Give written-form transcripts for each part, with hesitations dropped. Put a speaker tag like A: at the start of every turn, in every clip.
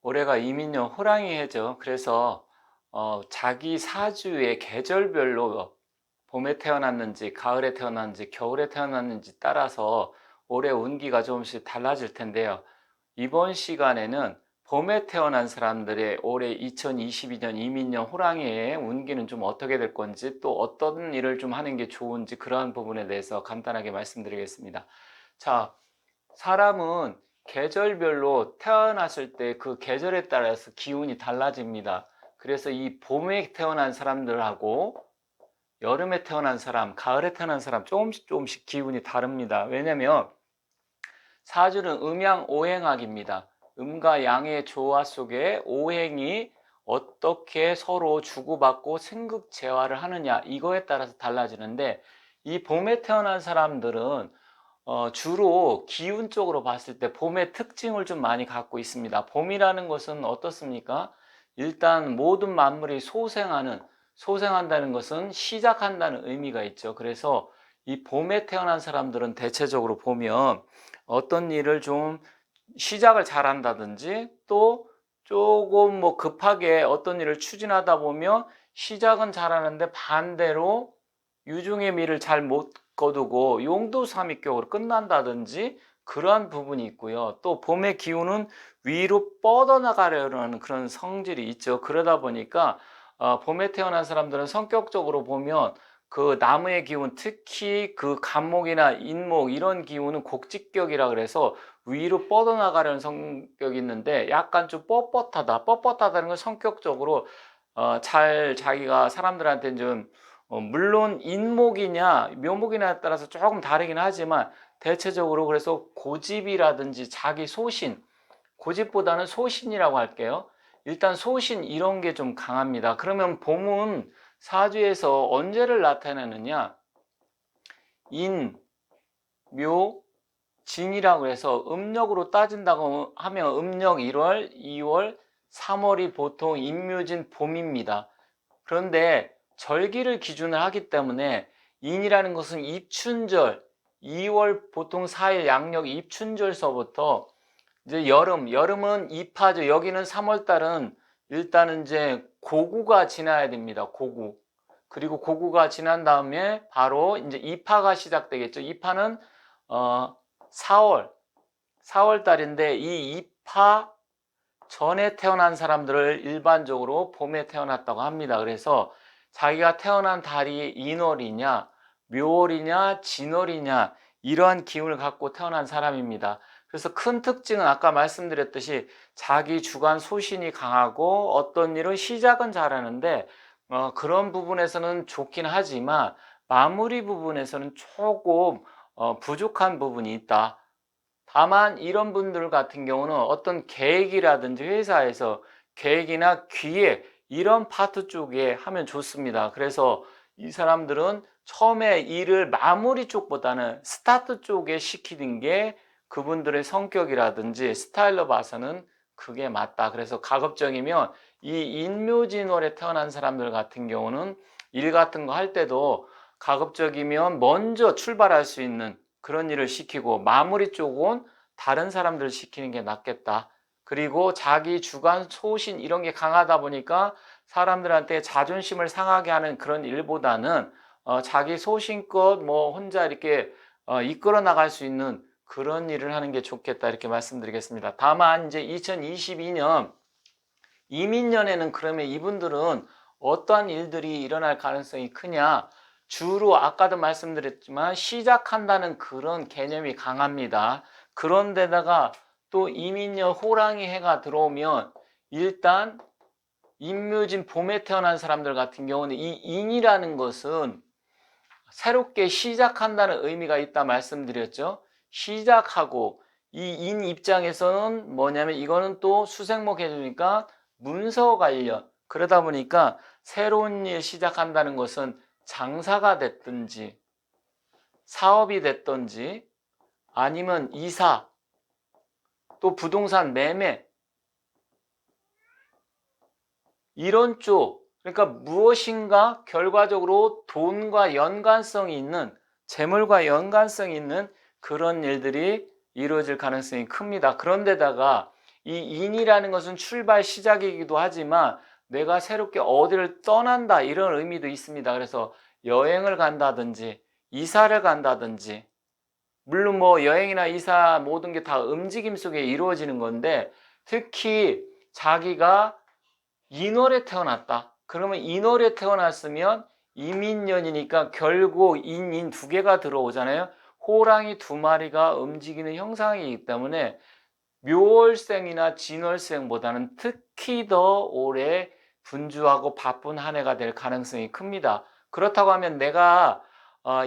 A: 올해가 이민년 호랑이 해죠. 그래서 자기 사주의 계절별로 봄에 태어났는지 가을에 태어났는지 겨울에 태어났는지 따라서 올해 운기가 조금씩 달라질 텐데요. 이번 시간에는 봄에 태어난 사람들의 올해 2022년 이민년 호랑이의 운기는 좀 어떻게 될 건지, 또 어떤 일을 좀 하는 게 좋은지, 그러한 부분에 대해서 간단하게 말씀드리겠습니다. 자, 사람은 계절별로 태어났을 때 그 계절에 따라서 기운이 달라집니다. 그래서 이 봄에 태어난 사람들하고 여름에 태어난 사람, 가을에 태어난 사람 조금씩 기운이 다릅니다. 왜냐면 사주는 음양오행학입니다. 음과 양의 조화 속에 오행이 어떻게 서로 주고받고 생극재화를 하느냐, 이거에 따라서 달라지는데, 이 봄에 태어난 사람들은 주로 기운적으로 봤을 때 봄의 특징을 좀 많이 갖고 있습니다. 봄이라는 것은 어떻습니까? 일단 모든 만물이 소생한다는 것은 시작한다는 의미가 있죠. 그래서 이 봄에 태어난 사람들은 대체적으로 보면 어떤 일을 좀 시작을 잘 한다든지, 또 조금 뭐 급하게 어떤 일을 추진하다 보면 시작은 잘하는데 반대로 유중의 미를 잘 못 거두고 용도삼위격으로 끝난다든지, 그러한 부분이 있고요. 또 봄의 기운은 위로 뻗어나가려는 하는 그런 성질이 있죠. 그러다 보니까 봄에 태어난 사람들은 성격적으로 보면 그 나무의 기운, 특히 그 간목이나 인목 이런 기운은 곡직격이라 그래서 위로 뻗어나가려는 성격이 있는데, 약간 좀 뻣뻣하다는 건 성격적으로 잘 자기가 사람들한테 좀 물론 인목이냐 묘목이냐에 따라서 조금 다르긴 하지만, 대체적으로 그래서 고집이라든지 자기 소신, 고집보다는 소신이라고 할게요. 일단 소신 이런 게 좀 강합니다. 그러면 봄은 사주에서 언제를 나타내느냐? 인, 묘, 진이라고 해서 음력으로 따진다고 하면 음력 1월, 2월, 3월이 보통 인묘진 봄입니다. 그런데 절기를 기준으로 하기 때문에 인이라는 것은 입춘절, 2월 보통 4일 양력 입춘절서부터 이제 여름은 입하죠. 여기는 3월달은 일단은 이제 고구가 지나야 됩니다. 고구. 그리고 고구가 지난 다음에 바로 이제 입하가 시작되겠죠. 입하는 4월 달인데, 이 입하 전에 태어난 사람들을 일반적으로 봄에 태어났다고 합니다. 그래서 자기가 태어난 달이 인월이냐 묘월이냐 진월이냐, 이러한 기운을 갖고 태어난 사람입니다. 그래서 큰 특징은 아까 말씀드렸듯이 자기 주관 소신이 강하고 어떤 일은 시작은 잘하는데 그런 부분에서는 좋긴 하지만 마무리 부분에서는 조금 부족한 부분이 있다. 다만 이런 분들 같은 경우는 어떤 계획이라든지 회사에서 계획이나 기획 이런 파트 쪽에 하면 좋습니다. 그래서 이 사람들은 처음에 일을 마무리 쪽보다는 스타트 쪽에 시키는 게 그분들의 성격이라든지 스타일로 봐서는 그게 맞다. 그래서 가급적이면 이 인묘진월에 태어난 사람들 같은 경우는 일 같은 거 할 때도 가급적이면 먼저 출발할 수 있는 그런 일을 시키고, 마무리 쪽은 다른 사람들 시키는 게 낫겠다. 그리고 자기 주관 소신 이런 게 강하다 보니까 사람들한테 자존심을 상하게 하는 그런 일보다는 자기 소신껏 뭐 혼자 이렇게 이끌어 나갈 수 있는 그런 일을 하는 게 좋겠다, 이렇게 말씀드리겠습니다. 다만 이제 2022년 이민년에는 그러면 이분들은 어떠한 일들이 일어날 가능성이 크냐? 주로 아까도 말씀드렸지만 시작한다는 그런 개념이 강합니다. 그런데다가 또 이민년 호랑이 해가 들어오면 일단 인묘진 봄에 태어난 사람들 같은 경우는 이 인이라는 것은 새롭게 시작한다는 의미가 있다 말씀드렸죠. 시작하고, 이 인 입장에서는 뭐냐면 이거는 또 수생목 해주니까 문서 관련, 그러다 보니까 새로운 일 시작한다는 것은 장사가 됐든지 사업이 됐든지 아니면 이사, 또 부동산 매매 이런 쪽, 그러니까 무엇인가 결과적으로 돈과 연관성이 있는, 재물과 연관성이 있는 그런 일들이 이루어질 가능성이 큽니다. 그런데다가 이 인이라는 것은 출발 시작이기도 하지만 내가 새롭게 어디를 떠난다 이런 의미도 있습니다. 그래서 여행을 간다든지 이사를 간다든지, 물론 뭐 여행이나 이사 모든 게 다 움직임 속에 이루어지는 건데, 특히 자기가 인월에 태어났다. 그러면 인월에 태어났으면 이민년이니까 결국 인 두 개가 들어오잖아요. 호랑이 두 마리가 움직이는 형상이기 때문에 묘월생이나 진월생보다는 특히 더 오래 분주하고 바쁜 한 해가 될 가능성이 큽니다. 그렇다고 하면 내가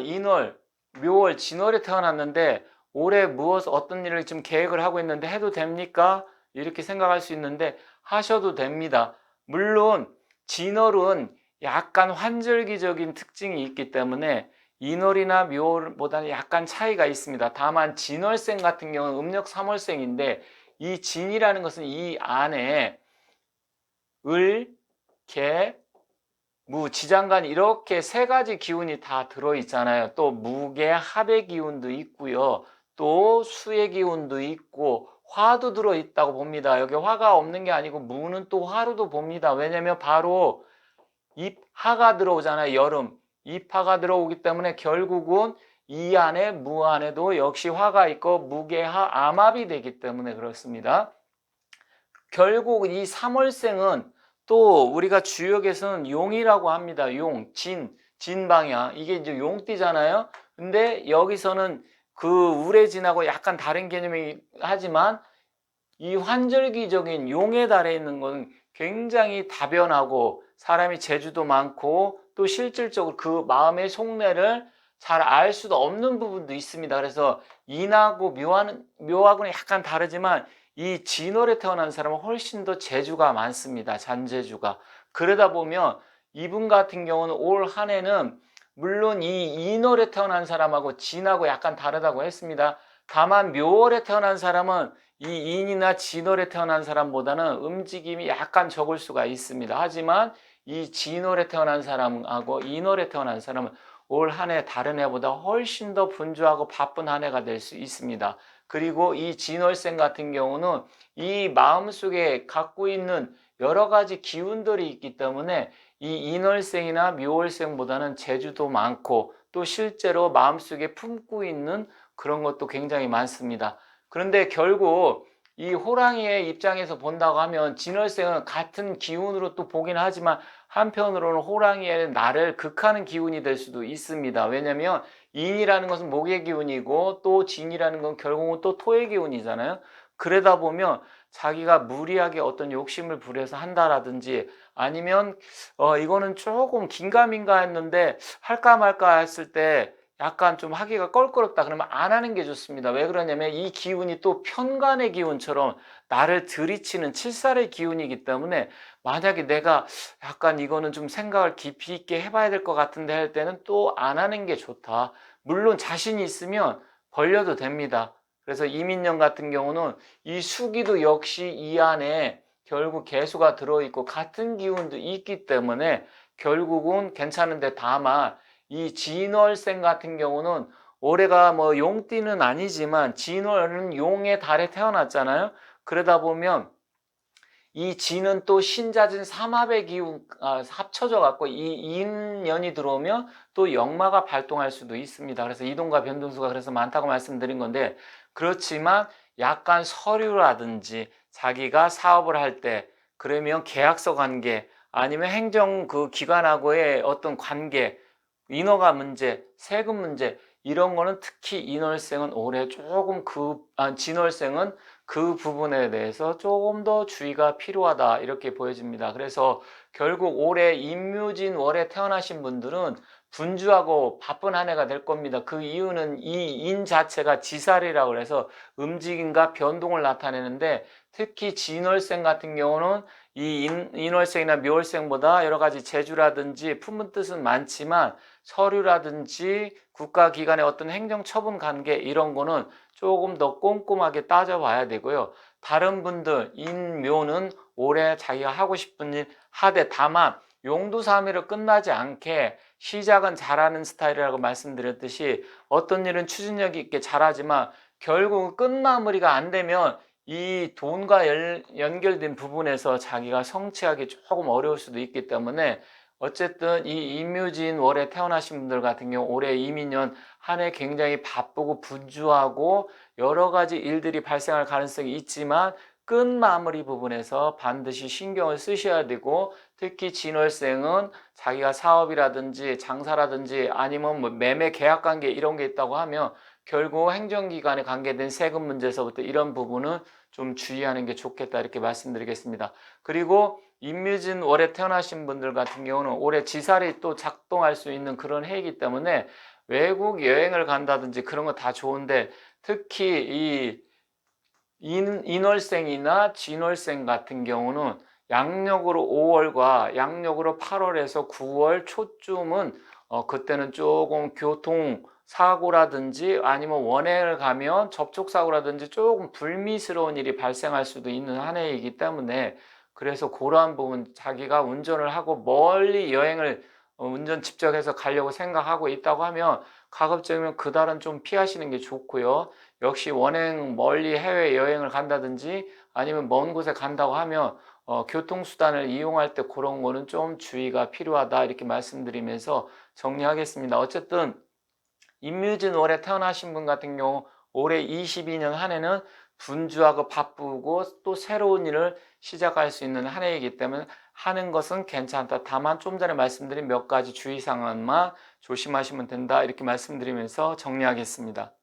A: 인월, 묘월, 진월에 태어났는데 올해 무엇 어떤 일을 좀 계획을 하고 있는데 해도 됩니까? 이렇게 생각할 수 있는데 하셔도 됩니다. 물론 진월은 약간 환절기적인 특징이 있기 때문에 인월이나 묘월보다는 약간 차이가 있습니다. 다만 진월생 같은 경우는 음력 3월생인데 이 진이라는 것은 이 안에 을, 개, 무, 지장간 이렇게 세 가지 기운이 다 들어있잖아요. 또 무게, 합의 기운도 있고요. 또 수의 기운도 있고 화도 들어있다고 봅니다. 여기 화가 없는 게 아니고 무는 또 화로도 봅니다. 왜냐면 바로 입하가 들어오잖아요. 여름. 입하가 들어오기 때문에 결국은 이 안에 무 안에도 역시 화가 있고 무게하 암합이 되기 때문에 그렇습니다. 결국 이 3월생은 또 우리가 주역에서는 용이라고 합니다. 용, 진 방향. 이게 이제 용띠잖아요. 근데 여기서는 그 우레진하고 약간 다른 개념이 하지만 이 환절기적인 용의 달에 있는 건 굉장히 다변하고 사람이 재주도 많고 또 실질적으로 그 마음의 속내를 잘 알 수도 없는 부분도 있습니다. 그래서 인하고 묘하고는 약간 다르지만 이 진월에 태어난 사람은 훨씬 더 재주가 많습니다. 잔재주가. 그러다 보면 이분 같은 경우는 올 한 해는 물론 이 인월에 태어난 사람하고 진하고 약간 다르다고 했습니다. 다만 묘월에 태어난 사람은 이 인이나 진월에 태어난 사람보다는 움직임이 약간 적을 수가 있습니다. 하지만 이 진월에 태어난 사람하고 인월에 태어난 사람은 올 한 해 다른 해보다 훨씬 더 분주하고 바쁜 한 해가 될 수 있습니다. 그리고 이 진월생 같은 경우는 이 마음속에 갖고 있는 여러 가지 기운들이 있기 때문에 이 인월생이나 묘월생보다는 재주도 많고 또 실제로 마음속에 품고 있는 그런 것도 굉장히 많습니다. 그런데 결국 이 호랑이의 입장에서 본다고 하면 진월생은 같은 기운으로 또 보긴 하지만 한편으로는 호랑이의 나를 극하는 기운이 될 수도 있습니다. 왜냐하면 인이라는 것은 목의 기운이고 또 진이라는 건 결국은 또 토의 기운이잖아요. 그러다 보면 자기가 무리하게 어떤 욕심을 부려서 한다라든지 아니면 이거는 조금 긴가민가 했는데 할까 말까 했을 때 약간 좀 하기가 껄끄럽다 그러면 안 하는 게 좋습니다. 왜 그러냐면 이 기운이 또 편관의 기운처럼 나를 들이치는 칠살의 기운이기 때문에 만약에 내가 약간 이거는 좀 생각을 깊이 있게 해봐야 될 것 같은데 할 때는 또 안 하는 게 좋다. 물론 자신이 있으면 벌려도 됩니다. 그래서 이민년 같은 경우는 이 수기도 역시 이 안에 결국 개수가 들어있고 같은 기운도 있기 때문에 결국은 괜찮은데 다만 이 진월생 같은 경우는 올해가 뭐 용띠는 아니지만 진월은 용의 달에 태어났잖아요. 그러다 보면 이 진은 또 신자진 삼합의 기운 합쳐져 갖고 이 인연이 들어오면 또 역마가 발동할 수도 있습니다. 그래서 이동과 변동수가 그래서 많다고 말씀드린 건데 그렇지만 약간 서류라든지 자기가 사업을 할 때 그러면 계약서 관계 아니면 행정 그 기관하고의 어떤 관계 인허가 문제, 세금 문제 이런 거는 특히 인월생은 올해 조금 진월생은 그 부분에 대해서 조금 더 주의가 필요하다 이렇게 보여집니다. 그래서 결국 올해 임묘진 월에 태어나신 분들은 분주하고 바쁜 한 해가 될 겁니다. 그 이유는 이 인 자체가 지살이라고 해서 움직임과 변동을 나타내는데 특히 진월생 같은 경우는 이 인월생이나 묘월생보다 여러 가지 재주라든지 품은 뜻은 많지만 서류라든지 국가기관의 어떤 행정처분 관계 이런 거는 조금 더 꼼꼼하게 따져봐야 되고요. 다른 분들 인묘는 올해 자기가 하고 싶은 일 하되 다만 용두사미로 끝나지 않게 시작은 잘하는 스타일이라고 말씀드렸듯이 어떤 일은 추진력 있게 잘하지만 결국 끝마무리가 안 되면 이 돈과 연결된 부분에서 자기가 성취하기 조금 어려울 수도 있기 때문에 어쨌든 이 임묘진 월에 태어나신 분들 같은 경우 올해 이민년 한 해 굉장히 바쁘고 분주하고 여러 가지 일들이 발생할 가능성이 있지만 끝 마무리 부분에서 반드시 신경을 쓰셔야 되고, 특히 진월생은 자기가 사업이라든지 장사라든지 아니면 뭐 매매 계약 관계 이런 게 있다고 하면 결국 행정기관에 관계된 세금 문제에서부터 이런 부분은 좀 주의하는 게 좋겠다 이렇게 말씀드리겠습니다. 그리고 임묘진 월에 태어나신 분들 같은 경우는 올해 지살이 또 작동할 수 있는 그런 해이기 때문에 외국 여행을 간다든지 그런 거 다 좋은데, 특히 이 인월생이나 진월생 같은 경우는 양력으로 5월과 양력으로 8월에서 9월 초쯤은 그때는 조금 교통 사고라든지 아니면 원행을 가면 접촉사고라든지 조금 불미스러운 일이 발생할 수도 있는 한 해이기 때문에, 그래서 그러한 부분 자기가 운전을 하고 멀리 여행을 운전 직접 해서 가려고 생각하고 있다고 하면 가급적이면 그달은 좀 피하시는 게 좋고요. 역시 원행 멀리 해외 여행을 간다든지 아니면 먼 곳에 간다고 하면 교통수단을 이용할 때 그런 거는 좀 주의가 필요하다 이렇게 말씀드리면서 정리하겠습니다. 어쨌든 임묘진 월에 태어나신 분 같은 경우 올해 22년 한 해는 분주하고 바쁘고 또 새로운 일을 시작할 수 있는 한 해이기 때문에 하는 것은 괜찮다. 다만 좀 전에 말씀드린 몇 가지 주의사항만 조심하시면 된다 이렇게 말씀드리면서 정리하겠습니다.